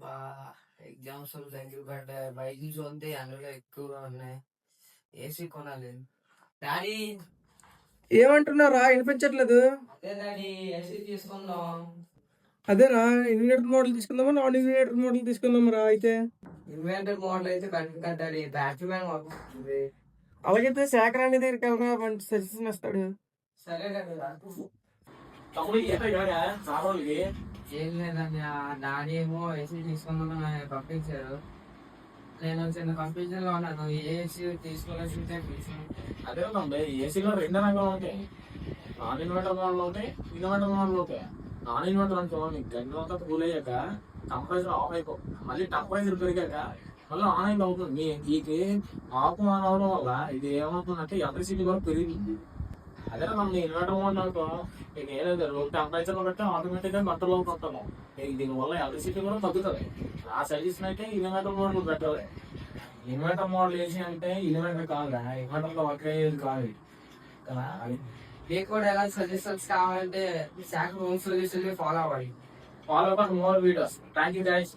బా ఎగ్జామ్స్ దగ్గర పడ్డాయి. బయట చూస్తే అందులో ఎక్కువగా ఉన్నాయి. ఏసీ కొనాలి. డాడీ ఏమంటున్నారా? వినిపించట్లేదు. అదే డాడీ ఏసీ తీసుకుందాం. అదేనా, ఇన్వర్టర్ మోడల్ తీసుకుందామా నాన్ ఇన్వర్టర్ మోడల్ తీసుకుందామరా? అయితే ఇన్వర్టర్ మోడల్ అయితే కరెక్ట్ డాడీ. బ్యాటరీ మ్యాన్ వస్తుంది. అలాగైతే శేఖర్ అనే దగ్గరికి వెళ్దా, మంచి సజెషన్ ఇస్తాడు. సరే డాడీ. తమ్ముడు ఏం లేదండి, ఆ డాడీ ఏమో ఏసీ తీసుకుందామని పంపించారు. నేను చిన్న కన్ఫ్యూజన్ లో ఉన్నాను. ఏసీ తీసుకోవాల్సి అదే ఉందండి, ఏసీలో రెండు రకాలు ఉంటాయి. నాన్ ఇన్వర్టర్ మోడల్ ఉంటాయి, ఇన్వర్టర్ మోడల్ ఉంటాయి. నాన్ ఇన్వర్టర్ అనుకో మీకు గంట అంతా కూల్ అయ్యాక టెంపరేచర్ ఆఫ్ అయిపో, మళ్ళీ టెంపరేచర్ పెరిగాక మళ్ళీ ఆన్ అయిన అవుతుంది. మీకు ఆఫ్ ఆన్ అవడం వల్ల ఇది ఏమవుతుందంటే ఎలక్ట్రిసిటీ కూడా పెరిగింది. అదే మనం ఇన్వర్టర్ మోడల్ అనుకో మీకు ఏం లేదు, టెంపరేచర్ బట్టి ఆటోమేటిక్గా కంట్రోల్ అవుతుంటాము. దీనివల్ల ఎలక్ట్రిసిటీ కూడా తగ్గుతుంది. ఆ సజెషన్ అయితే ఇన్వర్టర్ మోడల్ పెట్టాలి. ఇన్వర్టర్ మోడల్ ఏసీ అంటే ఇన్వర్టర్ కాదు, ఇన్వర్టర్ లో వర్క్ అయ్యేది కాదు కదా. మీకు కూడా ఎలా సజెషన్స్ కావాలంటే శాఖ హోమ్ సొల్యూషన్ ఫాలో అవ్వాలి. Follow up more videos. Thank you guys.